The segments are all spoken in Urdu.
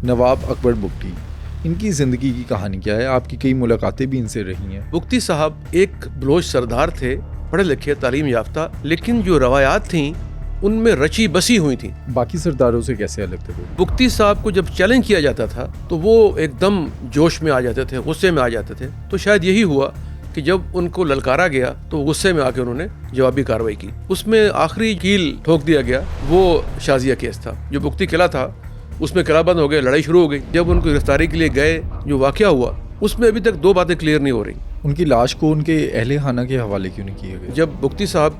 نواب اکبر بگٹی، ان کی زندگی کی کہانی کیا ہے؟ آپ کی کئی ملاقاتیں بھی ان سے رہی ہیں۔ بگٹی صاحب ایک بلوچ سردار تھے، پڑھے لکھے، تعلیم یافتہ، لیکن جو روایات تھیں ان میں رچی بسی ہوئی تھیں۔ باقی سرداروں سے کیسے الگ تھے وہ؟ بگٹی صاحب کو جب چیلنج کیا جاتا تھا تو وہ ایک دم جوش میں آ جاتے تھے، غصے میں آ جاتے تھے۔ تو شاید یہی ہوا کہ جب ان کو للکارا گیا تو غصے میں آ کے انہوں نے جوابی کارروائی کی۔ اس میں آخری کیل ٹھوک دیا گیا، وہ شازیہ کیس تھا۔ جو بگٹی قلعہ تھا اس میں قلعہ بند ہو گیا، لڑائی شروع ہو گئی۔ جب ان کو گرفتاری کے لیے گئے، جو واقعہ ہوا اس میں ابھی تک دو باتیں کلیئر نہیں ہو رہی۔ ان کی لاش کو ان کے اہل خانہ کے حوالے کیوں نہیں کیا گیا؟ جب بگٹی صاحب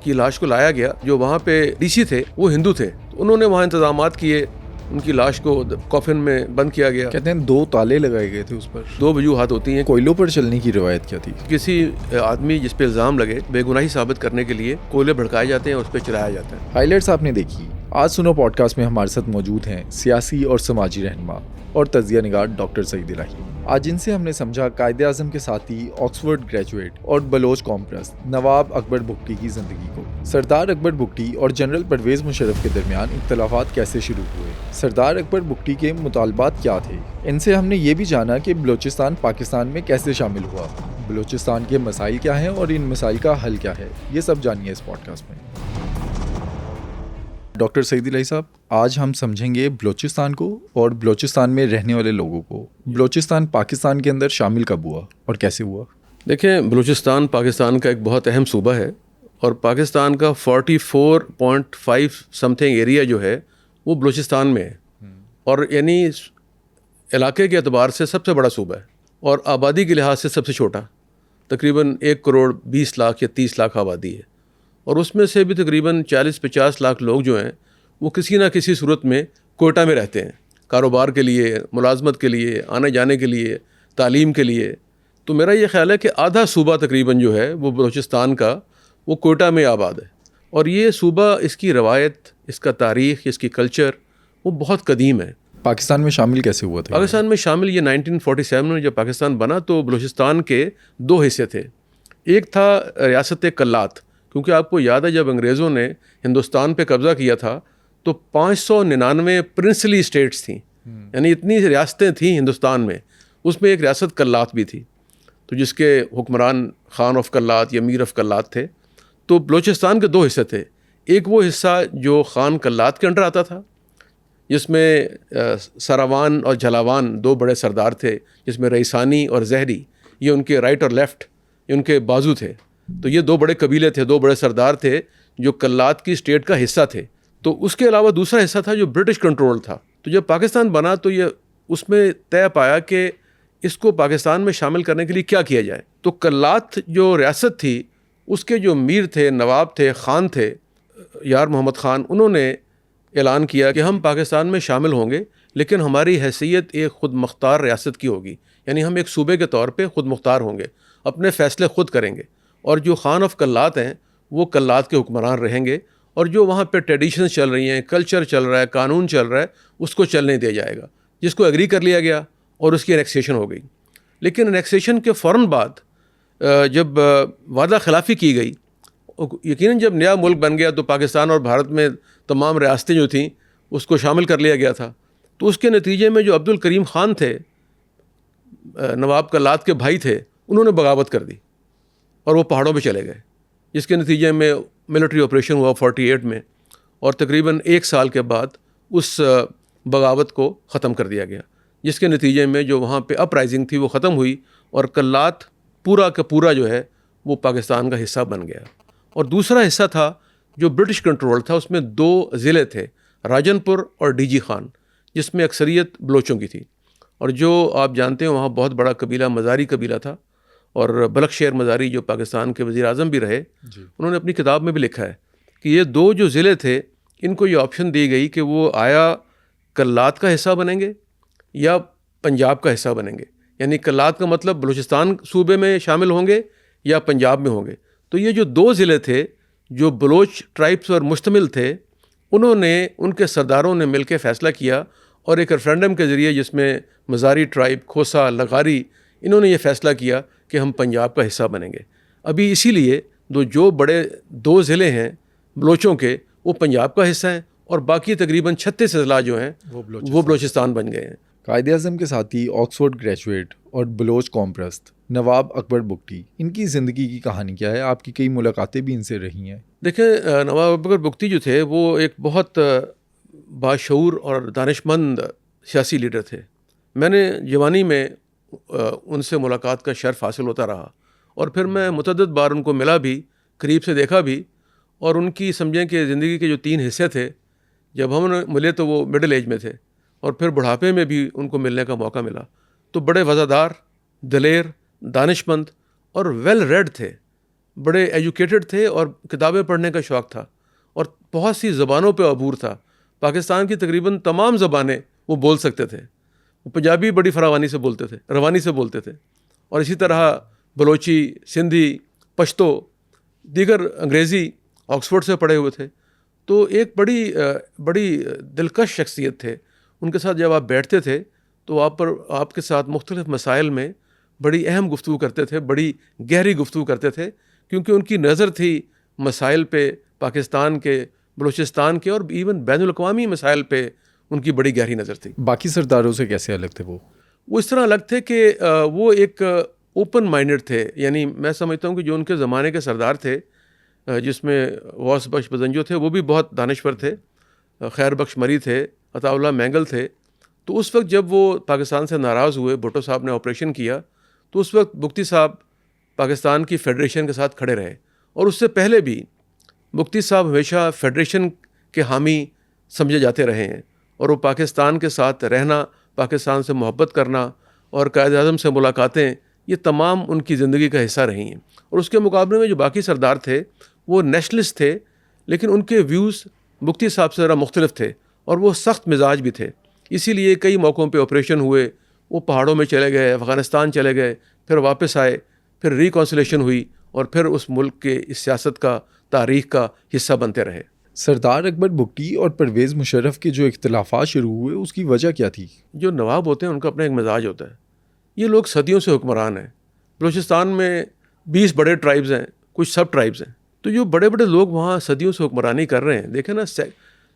کی لاش کو لایا گیا، جو وہاں پہ ڈی سی تھے وہ ہندو تھے، تو انہوں نے وہاں انتظامات کیے، ان کی لاش کو کافن میں بند کیا گیا۔ کہتے ہیں 2 تالے لگائے گئے تھے اس پر۔ 2 وجوہات ہوتی ہیں۔ کوئلوں پر چلنے کی روایت کیا تھی؟ کسی آدمی جس پہ الزام لگے بے گناہی ثابت کرنے کے لیے کوئلے بھڑکائے جاتے ہیں اور اس پہ چلایا جاتا ہے۔ ہائی لائٹس آپ نے دیکھی۔ آج سنو پوڈ کاسٹ میں ہمارے ساتھ موجود ہیں سیاسی اور سماجی رہنما اور تجزیہ نگار ڈاکٹر سعید الہی۔ آج ان سے ہم نے سمجھا قائد اعظم کے ساتھی، آکسفورڈ گریجویٹ اور بلوچ قوم پرست نواب اکبر بگٹی کی زندگی کو۔ سردار اکبر بگٹی اور جنرل پرویز مشرف کے درمیان اختلافات کیسے شروع ہوئے؟ سردار اکبر بگٹی کے مطالبات کیا تھے؟ ان سے ہم نے یہ بھی جانا کہ بلوچستان پاکستان میں کیسے شامل ہوا، بلوچستان کے مسائل کیا ہیں اور ان مسائل کا حل کیا ہے۔ یہ سب جانیے اس پوڈ کاسٹ میں۔ ڈاکٹر سعید الہی صاحب، آج ہم سمجھیں گے بلوچستان کو اور بلوچستان میں رہنے والے لوگوں کو۔ بلوچستان پاکستان کے اندر شامل کب ہوا اور کیسے ہوا؟ دیکھیں، بلوچستان پاکستان کا ایک بہت اہم صوبہ ہے، اور پاکستان کا 44.5 سم تھنگ ایریا جو ہے وہ بلوچستان میں ہے، اور یعنی علاقے کے اعتبار سے سب سے بڑا صوبہ ہے، اور آبادی کے لحاظ سے سب سے چھوٹا۔ تقریباً 1 کروڑ 20 لاکھ یا 30 لاکھ آبادی ہے، اور اس میں سے بھی تقریباً 40-50 لاکھ لوگ جو ہیں وہ کسی نہ کسی صورت میں کوئٹہ میں رہتے ہیں، کاروبار کے لیے، ملازمت کے لیے، آنے جانے کے لیے، تعلیم کے لیے۔ تو میرا یہ خیال ہے کہ آدھا صوبہ تقریباً جو ہے وہ بلوچستان کا وہ کوئٹہ میں آباد ہے، اور یہ صوبہ، اس کی روایت، اس کا تاریخ، اس کی کلچر وہ بہت قدیم ہے۔ پاکستان میں شامل کیسے ہوا تھا؟ پاکستان میں شامل یہ 1947 میں جب پاکستان بنا تو بلوچستان کے 2 حصے تھے۔ ایک تھا ریاست کلات، کیونکہ آپ کو یاد ہے جب انگریزوں نے ہندوستان پہ قبضہ کیا تھا تو 599 پرنسلی اسٹیٹس تھیں، یعنی اتنی ریاستیں تھیں ہندوستان میں، اس میں ایک ریاست کلات بھی تھی، تو جس کے حکمران خان آف کلات یا میر آف کلات تھے۔ تو بلوچستان کے 2 حصے تھے۔ ایک وہ حصہ جو خان کلات کے انڈر آتا تھا، جس میں سراوان اور جھلاوان 2 بڑے سردار تھے، جس میں رئیسانی اور زہری، یہ ان کے رائٹ اور لیفٹ، یہ ان کے بازو تھے۔ تو یہ 2 بڑے قبیلے تھے، 2 بڑے سردار تھے جو کلات کی اسٹیٹ کا حصہ تھے۔ تو اس کے علاوہ دوسرا حصہ تھا جو برٹش کنٹرول تھا۔ تو جب پاکستان بنا تو یہ اس میں طے پایا کہ اس کو پاکستان میں شامل کرنے کے لیے کیا کیا جائے۔ تو کلات جو ریاست تھی، اس کے جو میر تھے، نواب تھے، خان تھے، یار محمد خان، انہوں نے اعلان کیا کہ ہم پاکستان میں شامل ہوں گے، لیکن ہماری حیثیت ایک خود مختار ریاست کی ہوگی، یعنی ہم ایک صوبے کے طور پہ خود مختار ہوں گے، اپنے فیصلے خود کریں گے، اور جو خان آف کلات ہیں وہ کلات کے حکمران رہیں گے، اور جو وہاں پہ ٹریڈیشنز چل رہی ہیں، کلچر چل رہا ہے، قانون چل رہا ہے، اس کو چلنے دیا جائے گا، جس کو ایگری کر لیا گیا، اور اس کی انیکسیشن ہو گئی۔ لیکن انیکسیشن کے فوراً بعد جب وعدہ خلافی کی گئی، یقیناً جب نیا ملک بن گیا تو پاکستان اور بھارت میں تمام ریاستیں جو تھیں اس کو شامل کر لیا گیا تھا۔ تو اس کے نتیجے میں جو عبد الکریم خان تھے، نواب کلات کے بھائی تھے، انہوں نے بغاوت کر دی اور وہ پہاڑوں پہ چلے گئے، جس کے نتیجے میں ملٹری آپریشن ہوا 48 میں، اور تقریباً 1 سال کے بعد اس بغاوت کو ختم کر دیا گیا، جس کے نتیجے میں جو وہاں پہ اپ رائزنگ تھی وہ ختم ہوئی، اور کلات پورا کا پورا جو ہے وہ پاکستان کا حصہ بن گیا۔ اور دوسرا حصہ تھا جو برٹش کنٹرول تھا، اس میں 2 ضلع تھے، راجن پور اور ڈی جی خان، جس میں اکثریت بلوچوں کی تھی، اور جو آپ جانتے ہیں وہاں بہت بڑا قبیلہ مزاری قبیلہ تھا، اور بلخ شیر مزاری جو پاکستان کے وزیر اعظم بھی رہے، انہوں نے اپنی کتاب میں بھی لکھا ہے کہ یہ 2 جو ضلع تھے، ان کو یہ آپشن دی گئی کہ وہ آیا کلات کا حصہ بنیں گے یا پنجاب کا حصہ بنیں گے، یعنی کلات کا مطلب بلوچستان صوبے میں شامل ہوں گے یا پنجاب میں ہوں گے۔ تو یہ جو 2 ضلع تھے جو بلوچ ٹرائبس پر مشتمل تھے، انہوں نے، ان کے سرداروں نے مل کے فیصلہ کیا، اور ایک ریفرینڈم کے ذریعے جس میں مزاری ٹرائب، کھوسا، لغاری، انہوں نے یہ فیصلہ کیا کہ ہم پنجاب کا حصہ بنیں گے۔ ابھی اسی لیے جو بڑے 2 ضلع ہیں بلوچوں کے، وہ پنجاب کا حصہ ہیں، اور باقی تقریباً 36 اضلاع جو ہیں وہ بلوچستان بن گئے ہیں۔ قائد اعظم کے ساتھی آکسفورڈ گریجویٹ اور بلوچ قوم پرست نواب اکبر بگٹی، ان کی زندگی کی کہانی کیا ہے؟ آپ کی کئی ملاقاتیں بھی ان سے رہی ہیں۔ دیکھیں، نواب اکبر بگٹی جو تھے وہ ایک بہت باشعور اور دانش مند سیاسی لیڈر تھے۔ میں نے جوانی میں ان سے ملاقات کا شرف حاصل ہوتا رہا، اور پھر میں متعدد بار ان کو ملا بھی، قریب سے دیکھا بھی، اور ان کی سمجھیں کہ زندگی کے جو 3 حصے تھے، جب ہم ملے تو وہ مڈل ایج میں تھے، اور پھر بڑھاپے میں بھی ان کو ملنے کا موقع ملا، تو بڑے وفادار، دلیر، دانش مند اور ویل ریڈ تھے، بڑے ایجوکیٹڈ تھے، اور کتابیں پڑھنے کا شوق تھا، اور بہت سی زبانوں پہ عبور تھا۔ پاکستان کی تقریباً تمام زبانیں وہ بول سکتے تھے۔ وہ پنجابی بڑی فراوانی سے بولتے تھے، روانی سے بولتے تھے، اور اسی طرح بلوچی، سندھی، پشتو، دیگر انگریزی آکسفورڈ سے پڑھے ہوئے تھے۔ تو ایک بڑی دلکش شخصیت تھے۔ ان کے ساتھ جب آپ بیٹھتے تھے تو آپ کے ساتھ مختلف مسائل میں بڑی اہم گفتگو کرتے تھے، بڑی گہری گفتگو کرتے تھے، کیونکہ ان کی نظر تھی مسائل پہ، پاکستان کے، بلوچستان کے، اور ایون بین الاقوامی مسائل پہ ان کی بڑی گہری نظر تھی۔ باقی سرداروں سے کیسے الگ تھے وہ؟ وہ اس طرح الگ تھے کہ وہ ایک اوپن مائنڈڈ تھے، یعنی میں سمجھتا ہوں کہ جو ان کے زمانے کے سردار تھے، جس میں غوث بخش بزنجو تھے، وہ بھی بہت دانشور تھے، خیر بخش مری تھے، عطا اللہ مینگل تھے۔ تو اس وقت جب وہ پاکستان سے ناراض ہوئے، بھٹو صاحب نے آپریشن کیا، تو اس وقت بگٹی صاحب پاکستان کی فیڈریشن کے ساتھ کھڑے رہے، اور اس سے پہلے بھی بگٹی صاحب ہمیشہ فیڈریشن کے حامی سمجھے جاتے رہے ہیں، اور وہ پاکستان کے ساتھ رہنا، پاکستان سے محبت کرنا، اور قائد اعظم سے ملاقاتیں، یہ تمام ان کی زندگی کا حصہ رہی ہیں۔ اور اس کے مقابلے میں جو باقی سردار تھے وہ نیشنلسٹ تھے، لیکن ان کے ویوز بگٹی صاحب سے ذرا مختلف تھے، اور وہ سخت مزاج بھی تھے۔ اسی لیے کئی موقعوں پہ آپریشن ہوئے، وہ پہاڑوں میں چلے گئے، افغانستان چلے گئے، پھر واپس آئے، پھر ریکانسلیشن ہوئی، اور پھر اس ملک کے اس سیاست کا، تاریخ کا حصہ بنتے رہے۔ سردار اکبر بگٹی اور پرویز مشرف کے جو اختلافات شروع ہوئے، اس کی وجہ کیا تھی؟ جو نواب ہوتے ہیں ان کا اپنا ایک مزاج ہوتا ہے۔ یہ لوگ صدیوں سے حکمران ہیں۔ بلوچستان میں 20 بڑے ٹرائبز ہیں، کچھ سب ٹرائبز ہیں، تو جو بڑے بڑے لوگ وہاں صدیوں سے حکمرانی کر رہے ہیں، دیکھیں نا،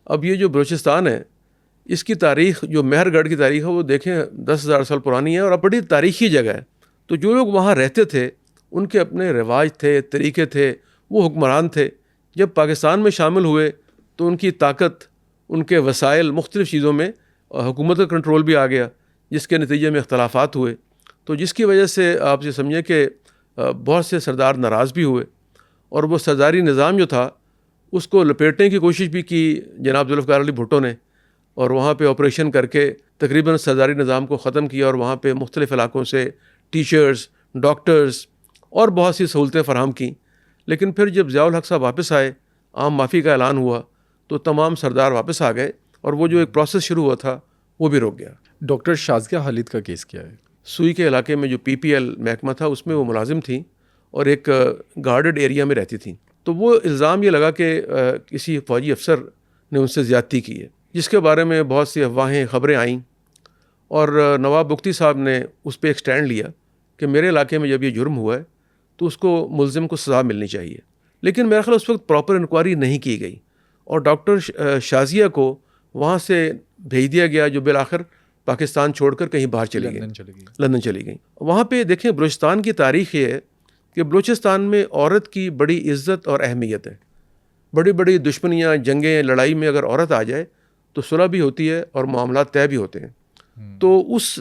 اب یہ جو بلوچستان ہے، اس کی تاریخ، جو مہر گڑھ کی تاریخ ہے، وہ دیکھیں 10,000 سال پرانی ہے، اور اب بڑی تاریخی جگہ ہے۔ تو جو لوگ وہاں رہتے تھے، ان کے اپنے رواج تھے، طریقے تھے، وہ حکمران تھے۔ جب پاکستان میں شامل ہوئے تو ان کی طاقت، ان کے وسائل، مختلف چیزوں میں حکومت کا کنٹرول بھی آ گیا، جس کے نتیجے میں اختلافات ہوئے، تو جس کی وجہ سے آپ یہ سمجھیں کہ بہت سے سردار ناراض بھی ہوئے، اور وہ سرداری نظام جو تھا اس کو لپیٹنے کی کوشش بھی کی جناب ذوالفقار علی بھٹو نے، اور وہاں پہ آپریشن کر کے تقریباً سرداری نظام کو ختم کیا، اور وہاں پہ مختلف علاقوں سے ٹیچرز، ڈاکٹرز اور بہت سی سہولتیں فراہم کیں۔ لیکن پھر جب ضیاء الحق صاحب واپس آئے، عام معافی کا اعلان ہوا، تو تمام سردار واپس آ گئے، اور وہ جو ایک پروسیس شروع ہوا تھا وہ بھی رک گیا۔ ڈاکٹر شازیہ خالد کا کیس کیا ہے؟ سوئی کے علاقے میں جو پی پی ایل محکمہ تھا، اس میں وہ ملازم تھیں، اور ایک گارڈڈ ایریا میں رہتی تھیں۔ تو وہ الزام یہ لگا کہ کسی فوجی افسر نے ان سے زیادتی کی ہے، جس کے بارے میں بہت سی افواہیں، خبریں آئیں، اور نواب بگٹی صاحب نے اس پہ ایک سٹینڈ لیا کہ میرے علاقے میں جب یہ جرم ہوا ہے تو اس کو، ملزم کو سزا ملنی چاہیے۔ لیکن میرا خیال اس وقت پراپر انکوائری نہیں کی گئی، اور ڈاکٹر شازیہ کو وہاں سے بھیج دیا گیا، جو بالآخر پاکستان چھوڑ کر کہیں باہر چلی گئی، لندن چلی گئی۔ وہاں پہ دیکھیں، بلوچستان کی تاریخ یہ ہے کہ بلوچستان میں عورت کی بڑی عزت اور اہمیت ہے۔ بڑی بڑی دشمنیاں، جنگیں، لڑائی میں اگر عورت آ جائے تو صلح بھی ہوتی ہے اور معاملات طے بھی ہوتے ہیں۔ تو اس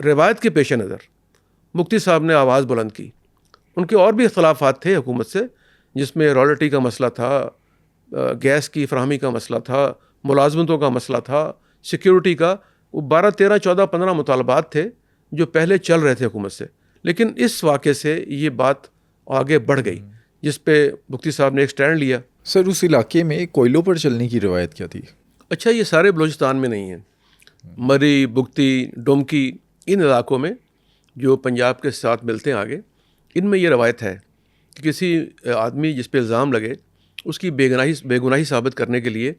روایت کے پیش نظر مفتی صاحب نے آواز بلند کی۔ ان کے اور بھی اختلافات تھے حکومت سے، جس میں رائلٹی کا مسئلہ تھا، گیس کی فراہمی کا مسئلہ تھا، ملازمتوں کا مسئلہ تھا، سیکیورٹی کا، وہ 12، 13، 14، 15 مطالبات تھے جو پہلے چل رہے تھے حکومت سے۔ لیکن اس واقعے سے یہ بات آگے بڑھ گئی، جس پہ مفتی صاحب نے ایک سٹینڈ لیا۔ سر، اس علاقے میں کوئلوں پر چلنے کی روایت کیا تھی؟ اچھا، یہ سارے بلوچستان میں نہیں ہیں۔ مری، بگٹی، ڈومکی، ان علاقوں میں جو پنجاب کے ساتھ ملتے ہیں آگے، ان میں یہ روایت ہے کہ کسی آدمی جس پہ الزام لگے، اس کی بے گناہی ثابت کرنے کے لیے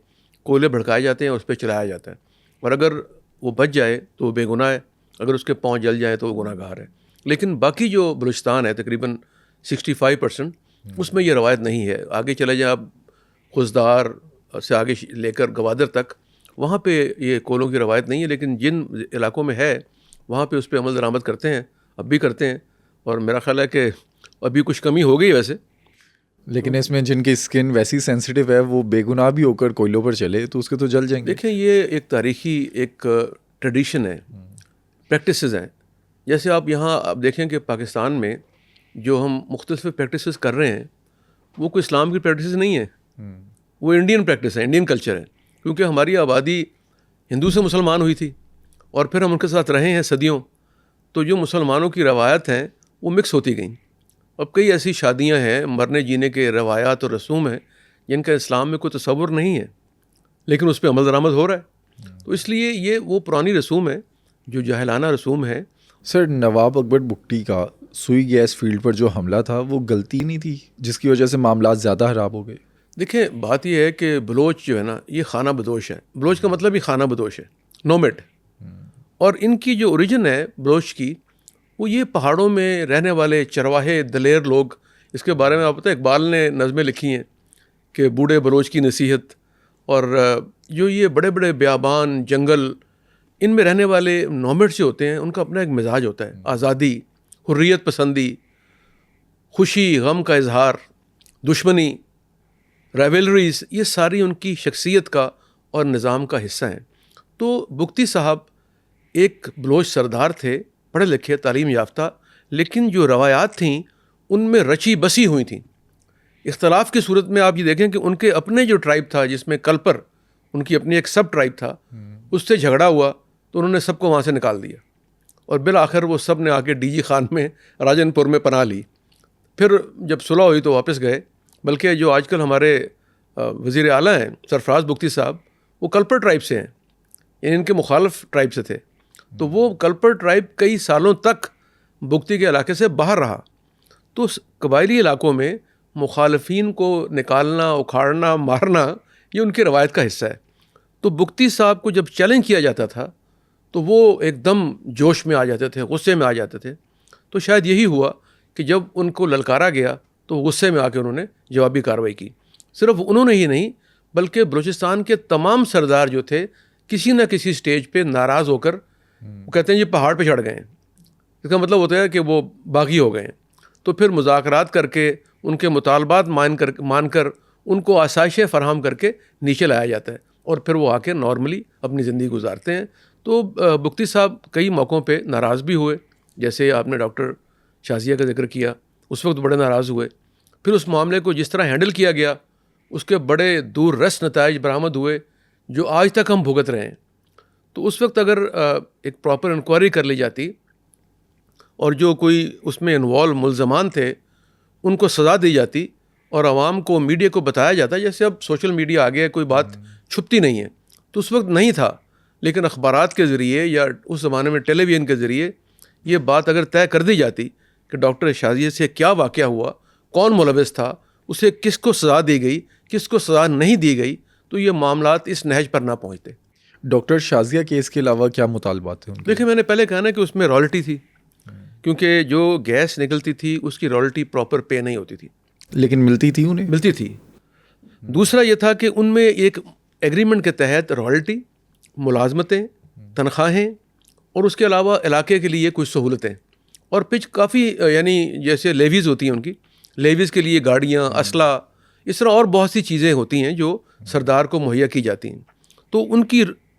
کوئلے بھڑکائے جاتے ہیں، اس پہ چلایا جاتا ہے، اور اگر وہ بچ جائے تو وہ بے گناہ ہے، اگر اس کے پاؤں جل جائیں تو وہ گناہ گار ہے۔ لیکن باقی جو بلوچستان ہے، تقریباً 65%، اس میں یہ روایت نہیں ہے۔ آگے چلے جائیں آپ، خزدار، سے آگے لے کر گوادر تک، وہاں پہ یہ کولوں کی روایت نہیں ہے، لیکن جن علاقوں میں ہے وہاں پہ اس پہ عمل درآمد کرتے ہیں، اب بھی کرتے ہیں، اور میرا خیال ہے کہ ابھی کچھ کمی ہو گئی ویسے. لیکن اس میں جن کی اسکن ویسی سینسیٹیو ہے وہ بے گناہ بھی ہو کر کوئلوں پر چلے تو اس کے تو جل جائیں گے. دیکھیں یہ ایک تاریخی ایک ٹریڈیشن ہے، پریکٹسز ہیں. جیسے آپ یہاں آپ دیکھیں کہ پاکستان میں جو ہم مختلف پریکٹسز کر رہے ہیں وہ کوئی اسلام کی پریکٹسز نہیں ہے، وہ انڈین پریکٹس ہے، انڈین کلچر ہے. کیونکہ ہماری آبادی ہندو سے مسلمان ہوئی تھی اور پھر ہم ان کے ساتھ رہے ہیں صدیوں، تو جو مسلمانوں کی روایات ہیں وہ مکس ہوتی گئیں. اب کئی ایسی شادیاں ہیں، مرنے جینے کے روایات اور رسوم ہیں جن کا اسلام میں کوئی تصور نہیں ہے، لیکن اس پہ عمل درآمد ہو رہا ہے. تو اس لیے یہ وہ پرانی رسوم ہے جو جاہلانہ رسوم ہے. سر، نواب اکبر بگٹی کا سوئی گیس فیلڈ پر جو حملہ تھا وہ غلطی نہیں تھی جس کی وجہ سے معاملات زیادہ خراب ہو گئے؟ دیکھیں بات یہ ہے کہ بلوچ جو ہے نا یہ خانہ بدوش ہے. بلوچ کا مطلب ہی خانہ بدوش ہے، نومیڈ. اور ان کی جو اوریجن ہے بلوچ کی وہ یہ پہاڑوں میں رہنے والے چرواہے دلیر لوگ. اس کے بارے میں آپ پتہ ہے اقبال نے نظمیں لکھی ہیں کہ بوڑھے بلوچ کی نصیحت. اور جو یہ بڑے بڑے بیابان جنگل ان میں رہنے والے نومیڈ جو ہوتے ہیں ان کا اپنا ایک مزاج ہوتا ہے، آزادی، حریت پسندی، خوشی غم کا اظہار، دشمنی، ریولریز، یہ ساری ان کی شخصیت کا اور نظام کا حصہ ہیں. تو بگٹی صاحب ایک بلوچ سردار تھے، پڑھے لکھے تعلیم یافتہ، لیکن جو روایات تھیں ان میں رچی بسی ہوئی تھیں. اختلاف کی صورت میں آپ یہ دیکھیں کہ ان کے اپنے جو ٹرائب تھا جس میں کلپر ان کی اپنی ایک سب ٹرائب تھا، اس سے جھگڑا ہوا تو انہوں نے سب کو وہاں سے نکال دیا اور بالآخر وہ سب نے آ کے ڈی جی خان میں راجن پور میں پناہ لی. پھر جب صلح ہوئی تو واپس گئے. بلکہ جو آج کل ہمارے وزیر اعلیٰ ہیں سرفراز بگٹی صاحب، وہ کلپر ٹرائب سے ہیں، یعنی ان کے مخالف ٹرائب سے تھے. تو وہ کلپر ٹرائب کئی سالوں تک بگٹی کے علاقے سے باہر رہا. تو قبائلی علاقوں میں مخالفین کو نکالنا، اکھاڑنا، مارنا یہ ان کی روایت کا حصہ ہے. تو بگٹی صاحب کو جب چیلنج کیا جاتا تھا تو وہ ایک دم جوش میں آ جاتے تھے، غصے میں آ جاتے تھے. تو شاید یہی ہوا کہ جب ان کو للکارا گیا تو غصے میں آ کے انہوں نے جوابی کارروائی کی. صرف انہوں نے ہی نہیں بلکہ بلوچستان کے تمام سردار جو تھے کسی نہ کسی سٹیج پہ ناراض ہو کر وہ کہتے ہیں یہ پہاڑ پہ چڑھ گئے ہیں. اس کا مطلب ہوتا ہے کہ وہ باغی ہو گئے ہیں. تو پھر مذاکرات کر کے ان کے مطالبات مان کر ان کو آسائشیں فراہم کر کے نیچے لایا جاتا ہے اور پھر وہ آ کے نارملی اپنی زندگی گزارتے ہیں. تو بگٹی صاحب کئی موقعوں پہ ناراض بھی ہوئے، جیسے آپ نے ڈاکٹر شازیہ کا ذکر کیا، اس وقت بڑے ناراض ہوئے. پھر اس معاملے کو جس طرح ہینڈل کیا گیا اس کے بڑے دور رس نتائج برآمد ہوئے جو آج تک ہم بھگت رہے ہیں. تو اس وقت اگر ایک پراپر انکوائری کر لی جاتی اور جو کوئی اس میں انوالو ملزمان تھے ان کو سزا دی جاتی اور عوام کو، میڈیا کو بتایا جاتا، جیسے اب سوشل میڈیا آ گیا کوئی بات چھپتی نہیں ہے، تو اس وقت نہیں تھا. لیکن اخبارات کے ذریعے یا اس زمانے میں ٹیلی ویژن کے ذریعے یہ بات اگر طے کر دی جاتی کہ ڈاکٹر شازیہ سے کیا واقعہ ہوا، کون ملوث تھا، اسے کس کو سزا دی گئی، کس کو سزا نہیں دی گئی، تو یہ معاملات اس نہج پر نہ پہنچتے. ڈاکٹر شازیہ کیس کے علاوہ کیا مطالبات تھے ان کے؟ دیکھیں میں نے پہلے کہا نا کہ اس میں رائلٹی تھی، کیونکہ جو گیس نکلتی تھی اس کی رائلٹی پراپر پے نہیں ہوتی تھی، لیکن ملتی تھی انہیں؟ ملتی تھی. دوسرا یہ تھا کہ ان میں ایک ایگریمنٹ کے تحت رائلٹی، ملازمتیں، تنخواہیں اور اس کے علاوہ علاقے کے لیے کچھ سہولتیں اور پچ کافی، یعنی جیسے لیویز ہوتی ہیں ان کی، لیویز کے لیے گاڑیاں، اسلحہ، اس طرح اور بہت سی چیزیں ہوتی ہیں جو سردار کو مہیا کی جاتی ہیں. تو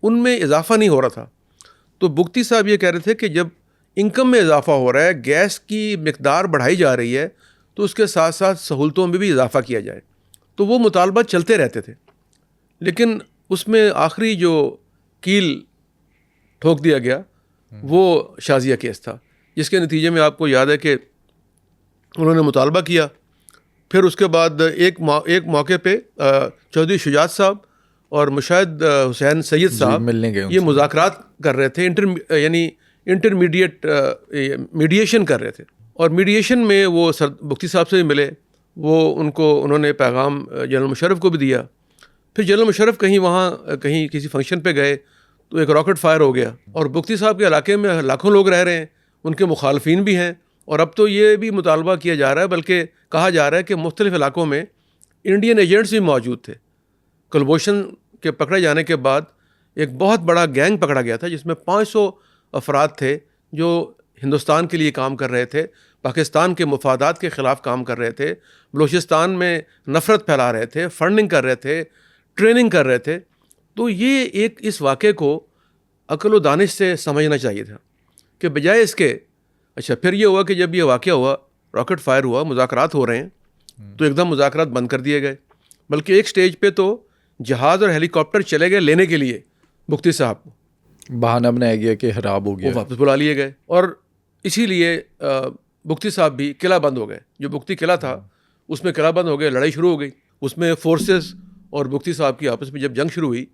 ان میں اضافہ نہیں ہو رہا تھا. تو بگٹی صاحب یہ کہہ رہے تھے کہ جب انکم میں اضافہ ہو رہا ہے، گیس کی مقدار بڑھائی جا رہی ہے، تو اس کے ساتھ ساتھ سہولتوں میں بھی اضافہ کیا جائے. تو وہ مطالبات چلتے رہتے تھے، لیکن اس میں آخری جو کیل ٹھوک دیا گیا وہ شازیہ کیس تھا، جس کے نتیجے میں آپ کو یاد ہے کہ انہوں نے مطالبہ کیا. پھر اس کے بعد ایک موقع پہ چودھری شجاعت صاحب اور مشاہد حسین سید صاحب ملنے گئے، یہ مذاکرات کر رہے تھے، یعنی انٹرمیڈیٹ میڈیشن کر رہے تھے. اور میڈیشن میں وہ بگٹی صاحب سے بھی ملے، انہوں نے پیغام جنرل مشرف کو بھی دیا. پھر جنرل مشرف کہیں کسی فنکشن پہ گئے تو ایک راکٹ فائر ہو گیا، اور بگٹی صاحب کے علاقے میں لاکھوں لوگ رہ رہے ہیں، ان کے مخالفین بھی ہیں. اور اب تو یہ بھی مطالبہ کیا جا رہا ہے، بلکہ کہا جا رہا ہے کہ مختلف علاقوں میں انڈین ایجنٹس بھی موجود تھے کلبھوشن کے پکڑے جانے کے بعد ایک بہت بڑا گینگ پکڑا گیا تھا جس میں 500 افراد تھے جو ہندوستان کے لیے کام کر رہے تھے, پاکستان کے مفادات کے خلاف کام کر رہے تھے, بلوچستان میں نفرت پھیلا رہے تھے, فنڈنگ کر رہے تھے, ٹریننگ کر رہے تھے. تو یہ اس واقعے کو عقل و دانش سے سمجھنا چاہیے تھا کہ بجائے اس کے اچھا پھر یہ ہوا کہ جب یہ واقعہ ہوا, راکٹ فائر ہوا, مذاکرات ہو رہے ہیں, تو ایک دم مذاکرات بند کر دیے گئے, بلکہ ایک سٹیج پہ تو جہاز اور ہیلی کاپٹر چلے گئے لینے کے لیے مفتی صاحب کو, بہانہ بنایا گیا کہ خراب ہو گیا, وہ واپس بلا لیے گئے. اور اسی لیے مفتی صاحب بھی قلعہ بند ہو گئے. جو مفتی قلعہ تھا اس میں قلعہ بند ہو گئے, لڑائی شروع ہو گئی. اس میں فورسز اور مفتی صاحب کی آپس میں جب جنگ شروع ہوئی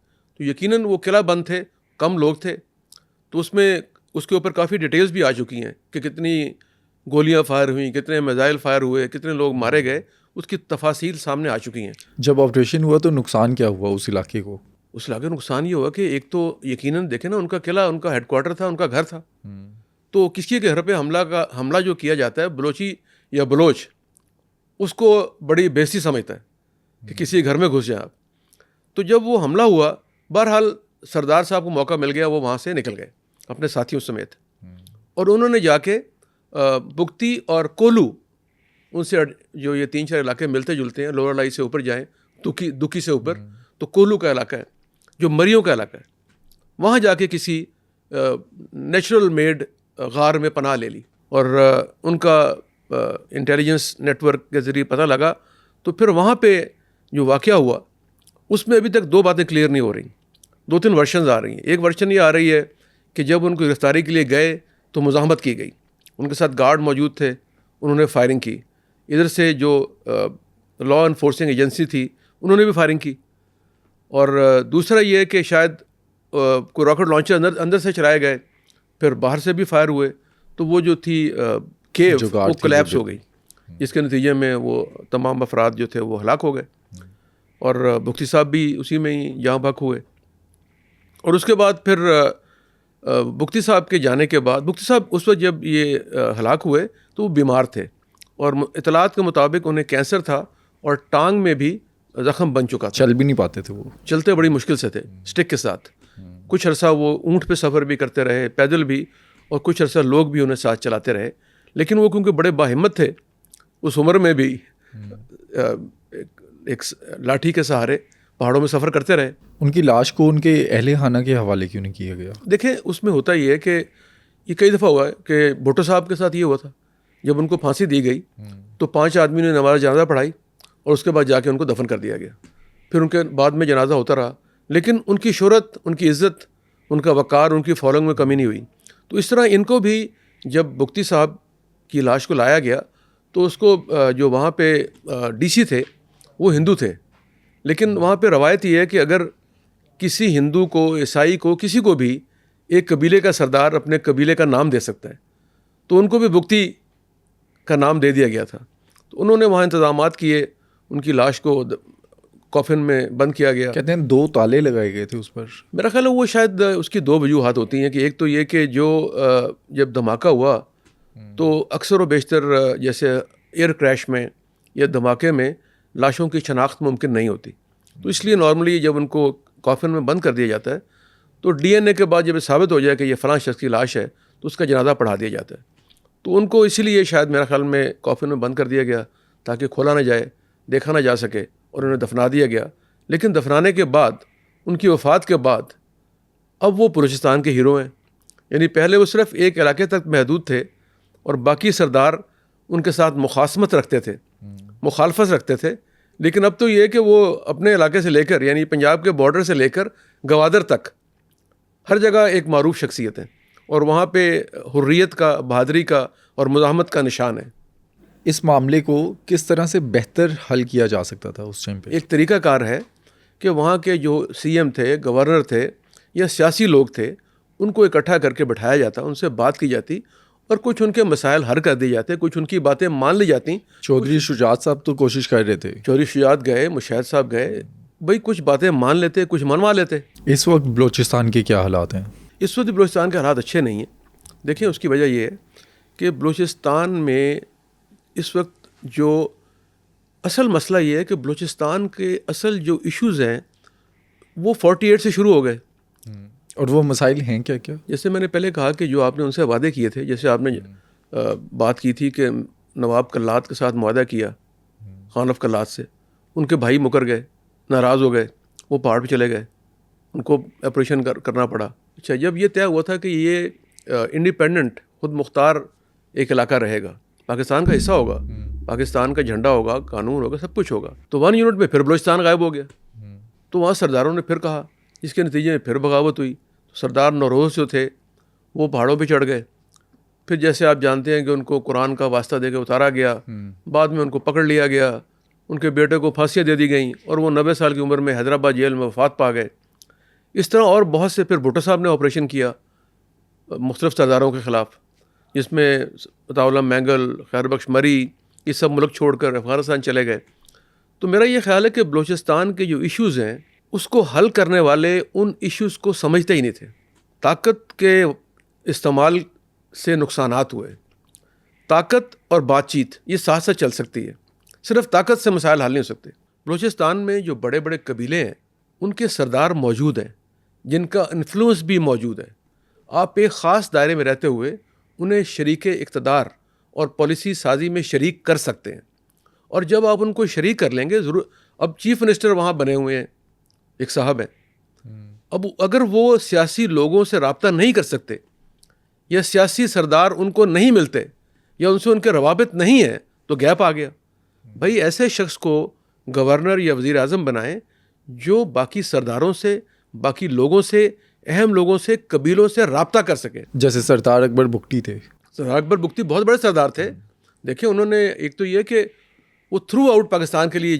تو یقیناً وہ قلعہ بند تھے, کم لوگ تھے, تو اس کے اوپر کافی ڈیٹیلز بھی آ چکی ہیں کہ کتنی گولیاں فائر ہوئیں, کتنے میزائل فائر ہوئے, کتنے لوگ مارے گئے, اس کی تفاصیل سامنے آ چکی ہیں. جب آپریشن ہوا تو نقصان کیا ہوا اس علاقے کو؟ اس علاقے کا نقصان یہ ہوا کہ ایک تو یقیناً دیکھیں نا, ان کا قلعہ ان کا ہیڈ کوارٹر تھا, ان کا گھر تھا, تو کسی کے گھر پہ حملہ جو کیا جاتا ہے, بلوچی یا بلوچ اس کو بڑی بےزتی سمجھتا ہے کہ کسی گھر میں گھس جائیں آپ. تو جب وہ حملہ ہوا, بہرحال سردار صاحب کو موقع مل گیا, وہ وہاں سے نکل گئے اپنے ساتھیوں سمیت, اور انہوں نے جا کے بگتی اور کولو, ان سے جو یہ 3-4 علاقے ملتے جلتے ہیں, لوور لائی سے اوپر جائیں, دکی سے اوپر تو کولو کا علاقہ ہے جو مریوں کا علاقہ ہے, وہاں جا کے کسی نیچرل میڈ غار میں پناہ لے لی. اور ان کا انٹیلیجنس نیٹ ورک کے ذریعے پتہ لگا, تو پھر وہاں پہ جو واقعہ ہوا اس میں ابھی تک 2 باتیں کلیئر نہیں ہو رہی, 2-3 ورشنز آ رہی ہیں. ایک ورشن یہ آ رہی ہے کہ جب ان کو گرفتاری کے لیے گئے تو مزاحمت کی گئی, ان کے ساتھ گارڈ موجود تھے, انہوں نے فائرنگ کی. ادھر سے جو لا انفورسنگ ایجنسی تھی انہوں نے بھی فائرنگ کی. اور دوسرا یہ کہ شاید کوئی راکٹ لانچر اندر سے چلائے گئے, پھر باہر سے بھی فائر ہوئے, تو وہ جو تھی کیو وہ کلیپس ہو گئی, جس کے نتیجے میں وہ تمام افراد جو تھے وہ ہلاک ہو گئے, اور مفتی صاحب بھی اسی میں ہی جہاں بھک ہوئے. اور اس کے بعد پھر مفتی صاحب کے جانے کے بعد, مفتی صاحب اس وقت جب یہ ہلاک ہوئے تو وہ بیمار تھے, اور اطلاعات کے مطابق انہیں کینسر تھا, اور ٹانگ میں بھی زخم بن چکا تھا, چل بھی نہیں پاتے تھے, وہ چلتے بڑی مشکل سے تھے اسٹک کے ساتھ. کچھ عرصہ وہ اونٹ پہ سفر بھی کرتے رہے, پیدل بھی, اور کچھ عرصہ لوگ بھی انہیں ساتھ چلاتے رہے. لیکن وہ کیونکہ بڑے باہمت تھے, اس عمر میں بھی ایک لاٹھی کے سہارے پہاڑوں میں سفر کرتے رہے. ان کی لاش کو ان کے اہل خانہ کے حوالے کیوں نہیں کیا گیا؟ دیکھیں اس میں ہوتا یہ ہے کہ یہ کئی دفعہ ہوا ہے کہ بھٹو صاحب کے ساتھ یہ ہوا تھا, جب ان کو پھانسی دی گئی تو 5 آدمی نے نماز جنازہ پڑھائی, اور اس کے بعد جا کے ان کو دفن کر دیا گیا. پھر ان کے بعد میں جنازہ ہوتا رہا, لیکن ان کی شہرت, ان کی عزت, ان کا وقار, ان کی فالوئنگ میں کمی نہیں ہوئی. تو اس طرح ان کو بھی جب مفتی صاحب کی لاش کو لایا گیا تو اس کو جو وہاں پہ ڈی سی تھے وہ ہندو تھے, لیکن وہاں پہ روایت یہ ہے کہ اگر کسی ہندو کو, عیسائی کو, کسی کو بھی ایک قبیلے کا سردار اپنے قبیلے کا نام دے سکتا ہے, تو ان کو بھی مفتی کا نام دے دیا گیا تھا. تو انہوں نے وہاں انتظامات کیے, ان کی لاش کو کافن میں بند کیا گیا. کہتے ہیں 2 تالے لگائے گئے تھے اس پر. میرا خیال ہے وہ شاید اس کی 2 وجوہات ہوتی ہیں, کہ ایک تو یہ کہ جو جب دھماکہ ہوا تو اکثر و بیشتر جیسے ایئر کریش میں یا دھماکے میں لاشوں کی شناخت ممکن نہیں ہوتی, تو اس لیے نارملی جب ان کو کافن میں بند کر دیا جاتا ہے تو ڈی این اے کے بعد جب ثابت ہو جائے کہ یہ فلاں شخص کی لاش ہے تو اس کا جنازہ پڑھا دیا جاتا ہے. تو ان کو اسی لیے شاید میرا خیال میں کافن میں بند کر دیا گیا تاکہ کھولا نہ جائے, دیکھا نہ جا سکے, اور انہیں دفنا دیا گیا. لیکن دفنانے کے بعد, ان کی وفات کے بعد, اب وہ بلوچستان کے ہیرو ہیں. یعنی پہلے وہ صرف ایک علاقے تک محدود تھے اور باقی سردار ان کے ساتھ مخاصمت رکھتے تھے, مخالفت رکھتے تھے. لیکن اب تو یہ ہے کہ وہ اپنے علاقے سے لے کر, یعنی پنجاب کے بارڈر سے لے کر گوادر تک ہر جگہ ایک معروف شخصیت ہے, اور وہاں پہ حریت کا, بہادری کا اور مزاحمت کا نشان ہے. اس معاملے کو کس طرح سے بہتر حل کیا جا سکتا تھا اس ٹائم پہ؟ ایک طریقہ کار ہے کہ وہاں کے جو سی ایم تھے, گورنر تھے, یا سیاسی لوگ تھے, ان کو اکٹھا کر کے بٹھایا جاتا, ان سے بات کی جاتی, اور کچھ ان کے مسائل حل کر دیے جاتے, کچھ ان کی باتیں مان لی جاتی. چودھری شجاعت صاحب تو کوشش کر رہے تھے, چودھری شجاعت گئے, مشاہد صاحب گئے, بھائی کچھ باتیں مان لیتے, کچھ منوا لیتے. اس وقت بلوچستان کے کیا حالات ہیں؟ اس وقت بلوچستان کے حالات اچھے نہیں ہیں. دیکھیں اس کی وجہ یہ ہے کہ بلوچستان میں اس وقت جو اصل مسئلہ یہ ہے کہ بلوچستان کے اصل جو ایشوز ہیں وہ 48 سے شروع ہو گئے. اور وہ مسائل ہیں کیا کیا؟ جیسے میں نے پہلے کہا کہ جو آپ نے ان سے وعدے کیے تھے، جیسے آپ نے بات کی تھی کہ نواب کلات کے ساتھ معاہدہ کیا، خان آف کلات سے، ان کے بھائی مکر گئے، ناراض ہو گئے، وہ پہاڑ پہ چلے گئے، ان کو آپریشن کرنا پڑا. اچھا، جب یہ طے ہوا تھا کہ یہ انڈیپینڈنٹ خود مختار ایک علاقہ رہے گا، پاکستان کا حصہ ہوگا، پاکستان کا جھنڈا ہوگا، قانون ہوگا، سب کچھ ہوگا، تو 1 یونٹ میں پھر بلوچستان غائب ہو گیا. تو وہاں سرداروں نے پھر کہا، جس کے نتیجے میں پھر بغاوت ہوئی. تو سردار نوروز جو تھے وہ پہاڑوں پہ چڑھ گئے. پھر جیسے آپ جانتے ہیں کہ ان کو قرآن کا واسطہ دے کے اتارا گیا، بعد میں ان کو پکڑ لیا گیا، ان کے بیٹے کو پھانسیاں دے دی گئیں اور وہ 90 سال کی عمر میں حیدرآباد جیل میں وفات پا گئے. اس طرح اور بہت سے. پھر بھٹو صاحب نے آپریشن کیا مختلف سرداروں کے خلاف، جس میں عطاء اللہ مینگل، خیر بخش مری، یہ سب ملک چھوڑ کر افغانستان چلے گئے. تو میرا یہ خیال ہے کہ بلوچستان کے جو ایشوز ہیں اس کو حل کرنے والے ان ایشوز کو سمجھتے ہی نہیں تھے. طاقت کے استعمال سے نقصانات ہوئے. طاقت اور بات چیت یہ ساتھ ساتھ چل سکتی ہے، صرف طاقت سے مسائل حل نہیں ہو سکتے. بلوچستان میں جو بڑے بڑے قبیلے ہیں ان کے سردار موجود ہیں جن کا انفلوئنس بھی موجود ہے. آپ ایک خاص دائرے میں رہتے ہوئے انہیں شریک اقتدار اور پالیسی سازی میں شریک کر سکتے ہیں. اور جب آپ ان کو شریک کر لیں گے، ضرور. اب چیف منسٹر وہاں بنے ہوئے ہیں، ایک صاحب ہیں. اب اگر وہ سیاسی لوگوں سے رابطہ نہیں کر سکتے یا سیاسی سردار ان کو نہیں ملتے یا ان سے ان کے روابط نہیں ہیں تو گیپ آ گیا. بھائی ایسے شخص کو گورنر یا وزیر اعظم بنائیں جو باقی سرداروں سے، باقی لوگوں سے، اہم لوگوں سے، قبیلوں سے رابطہ کر سکے. جیسے سردار اکبر بگٹی تھے. سردار اکبر بگٹی بہت بڑے سردار تھے. دیکھیں انہوں نے ایک تو یہ کہ وہ تھرو آؤٹ پاکستان کے لیے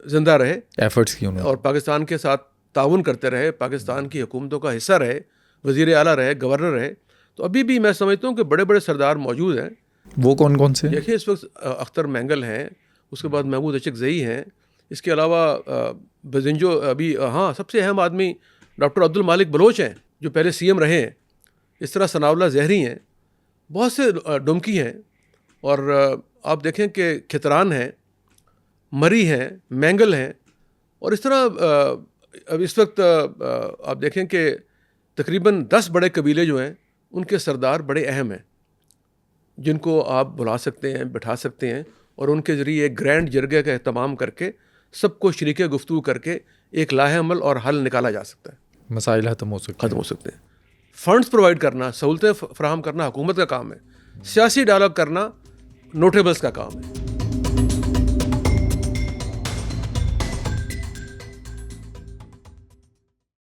زندہ رہے، ایفرٹس کی انہوں نے، اور پاکستان کے ساتھ تعاون کرتے رہے، پاکستان کی حکومتوں کا حصہ رہے، وزیر اعلیٰ رہے، گورنر رہے. تو ابھی بھی میں سمجھتا ہوں کہ بڑے بڑے سردار موجود ہیں. وہ کون کون سے؟ دیکھیے اس وقت اختر مینگل ہیں، اس کے بعد محمود اچکزئی ہیں، اس کے علاوہ بزنجو ابھی ہاں سب سے اہم آدمی ڈاکٹر عبد المالک بلوچ ہیں جو پہلے سی ایم رہے ہیں. اس طرح ثناء اللہ زہری ہیں، بہت سے ڈمکی ہیں. اور آپ دیکھیں کہ کھتران ہیں، مری ہیں، مینگل ہیں. اور اس طرح اب اس وقت آپ دیکھیں کہ تقریباً 10 بڑے قبیلے جو ہیں ان کے سردار بڑے اہم ہیں جن کو آپ بلا سکتے ہیں، بٹھا سکتے ہیں، اور ان کے ذریعے ایک گرینڈ جرگے کا اہتمام کر کے سب کو شریک گفتگو کر کے ایک لاہ عمل اور حل نکالا جا سکتا ہے. مسائل ختم ہو سکتے ہیں. فنڈز پرووائڈ کرنا، سہولتیں فراہم کرنا حکومت کا کام ہے. سیاسی ڈائلاگ کرنا نوٹیبلز کا کام ہے.